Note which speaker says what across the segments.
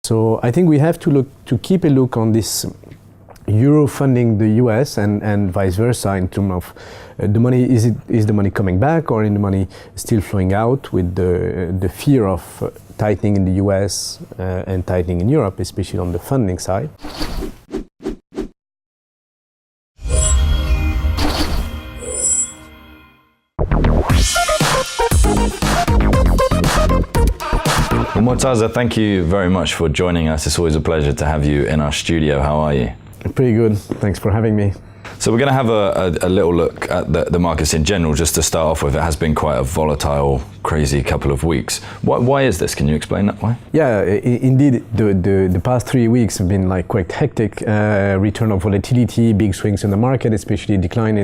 Speaker 1: So I think we have to keep a look on this euro funding the US and vice versa in terms of the money. Is the money coming back, or is the money still flowing out with the fear of tightening in the US and tightening in Europe, especially on the funding side.
Speaker 2: Well, Mourtaza, thank you very much for joining us. It's always a pleasure to have you in our studio. How are you?
Speaker 1: Pretty good. Thanks for having me.
Speaker 2: So we're going to have a little look at the markets in general, just to start off with. It has been quite a volatile, crazy couple of weeks. Why is this? Can you explain that why?
Speaker 1: Yeah, indeed, the past 3 weeks have been like quite hectic. Return of volatility, big swings in the market, especially decline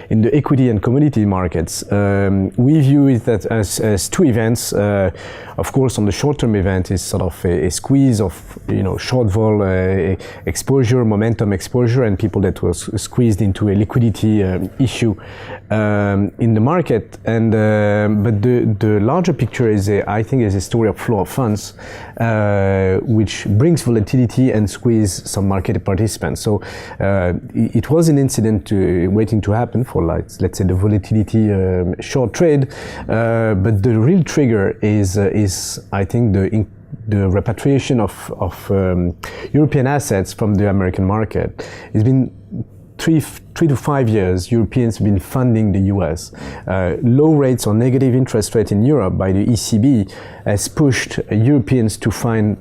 Speaker 1: in the equity and commodity markets. We view it as two events. Of course, on the short-term event is sort of a squeeze of short vol exposure, momentum exposure, and people that were squeezed into a liquidity issue in the market. And but the larger picture is, I think, is a story of flow of funds, which brings volatility and squeeze some market participants. So it was an incident waiting to happen for, like, let's say, the volatility short trade, but the real trigger is I think the repatriation of European assets from the American market. It's been 3 to 5 years, Europeans have been funding the US. Low rates or negative interest rate in Europe by the ECB has pushed Europeans to find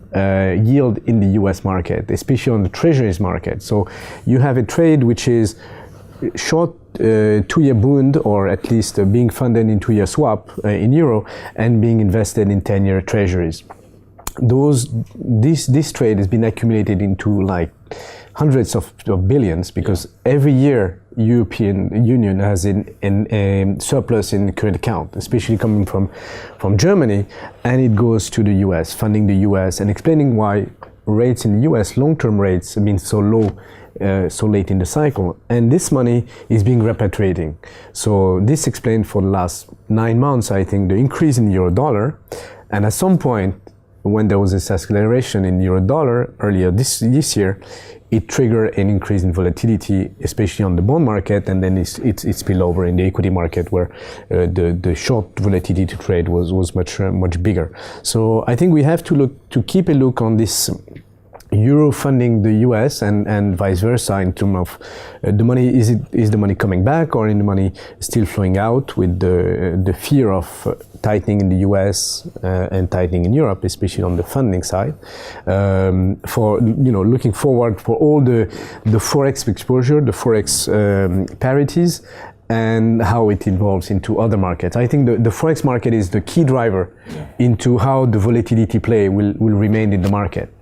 Speaker 1: yield in the US market, especially on the treasuries market. So you have a trade which is short 2-year bond, or at least being funded in 2-year swap in euro, and being invested in 10-year treasuries. This trade has been accumulated into like hundreds of billions, because every year European Union has a surplus in the current account, especially coming from Germany, and it goes to the US, funding the US, and explaining why rates in the US, long-term rates, have been so low so late in the cycle, and this money is being repatriating. So this explained for the last 9 months, I think, the increase in euro dollar, and at some point when there was this acceleration in euro dollar earlier this year, it triggered an increase in volatility, especially on the bond market, and then it spilled over in the equity market, where the short volatility to trade was much bigger. So I think we have to keep a look on this euro funding the US and vice versa in terms of the money. Is the money coming back, or is the money still flowing out with the fear of tightening in the US and tightening in Europe, especially on the funding side. For looking forward for all the forex exposure, the forex parities, and how it evolves into other markets. I think the forex market is the key driver into how the volatility play will remain in the market.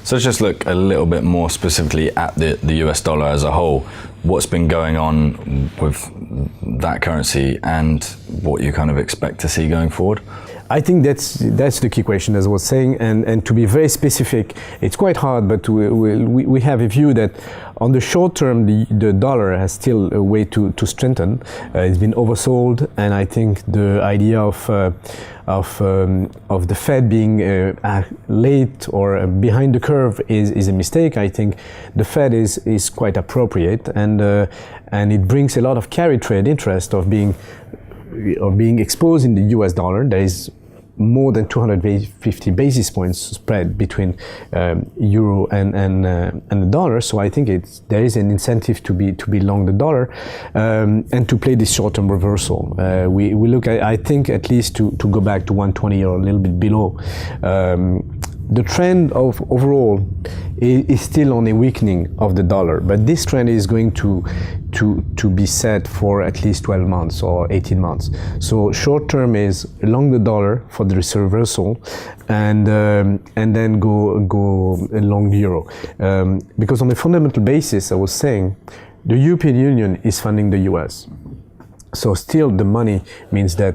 Speaker 2: So let's just look a little bit more specifically at the US dollar as a whole. What's been going on with that currency, and what you kind of expect to see going forward?
Speaker 1: I think that's the key question, as I was saying, and to be very specific, it's quite hard, but we have a view that on the short term, the dollar has still a way to strengthen. It's been oversold, and I think the idea of the Fed being late or behind the curve is a mistake. I think the Fed is quite appropriate, and it brings a lot of carry trade interest of being exposed in the US dollar. There is more than 250 basis points spread between euro and the dollar. So I think there is an incentive to be long the dollar and to play this short-term reversal. We look at, I think, at least to go back to 120 or a little bit below. The trend of overall is still on a weakening of the dollar, but this trend is going to be set for at least 12 months or 18 months. So short term is long the dollar for the reversal, and then go long the euro, because on a fundamental basis, I was saying, the European Union is funding the US. So still the money means that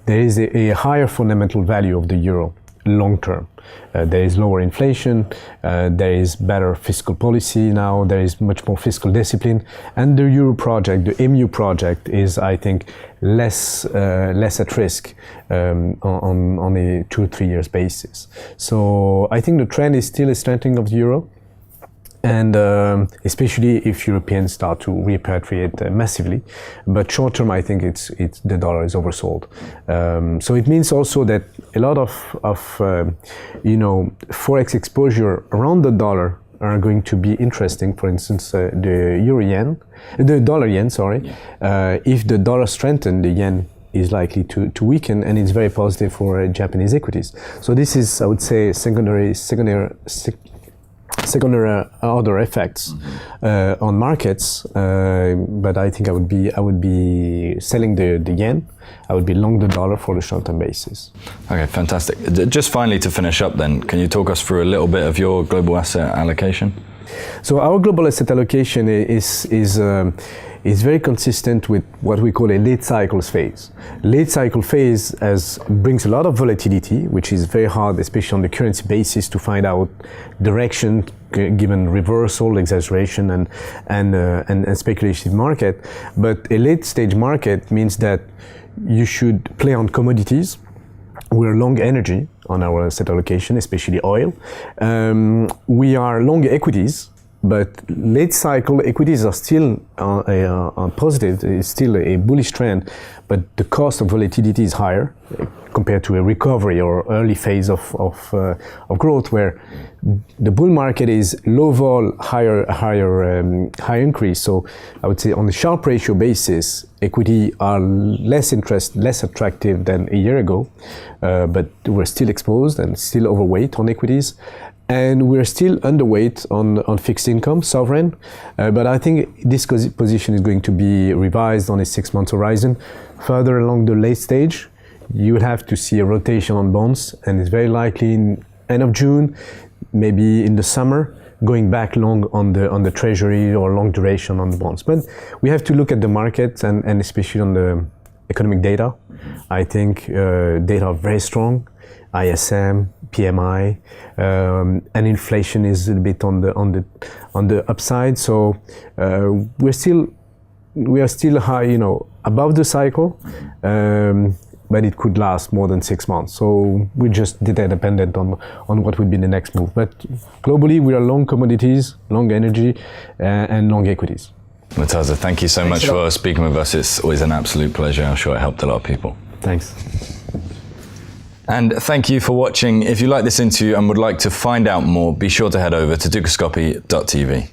Speaker 1: there is a higher fundamental value of the euro. long term. There is lower inflation, there is better fiscal policy now, there is much more fiscal discipline, and the Euro project, the EMU project, is, I think, less at risk on a 2-3 years basis. So I think the trend is still a strengthening of the euro. And especially if Europeans start to repatriate massively, but short term, I think it's the dollar is oversold. So it means also that a lot of forex exposure around the dollar are going to be interesting. For instance, the dollar yen. Sorry, if the dollar strengthens, the yen is likely to weaken, and it's very positive for Japanese equities. So this is, I would say, secondary order effects on markets, but I think I would be selling the yen. I would be long the dollar for the short-term basis.
Speaker 2: Okay, fantastic. Just finally to finish up then, can you talk us through a little bit of your global asset allocation?
Speaker 1: So our global asset allocation is very consistent with what we call a late cycle phase. Late cycle phase brings a lot of volatility, which is very hard, especially on the currency basis, to find out direction given reversal, exaggeration, and speculative market. But a late stage market means that you should play on commodities. We're long energy on our asset allocation, especially oil. We are long equities, but late cycle equities are still positive. It's still a bullish trend, but the cost of volatility is higher compared to a recovery or early phase of growth, where the bull market is low vol, higher increase. So I would say on the Sharpe ratio basis, equity are less attractive than a year ago, but we're still exposed and still overweight on equities. And we're still underweight on fixed income, sovereign, but I think this position is going to be revised on a 6-month horizon. Further along the late stage, you would have to see a rotation on bonds, and it's very likely in end of June, maybe in the summer, going back long on the treasury or long duration on the bonds. But we have to look at the market and especially on the economic data. I think data are very strong. ISM, PMI, and inflation is a bit on the upside. So we are still high, above the cycle, but it could last more than 6 months. So we just dependent on what would be the next move. But globally, we are long commodities, long energy, and long equities.
Speaker 2: Mourtaza, thank you so much for speaking with us. It's always an absolute pleasure. I'm sure it helped a lot of people.
Speaker 1: Thanks.
Speaker 2: And thank you for watching. If you like this interview and would like to find out more, be sure to head over to dukascopy.tv.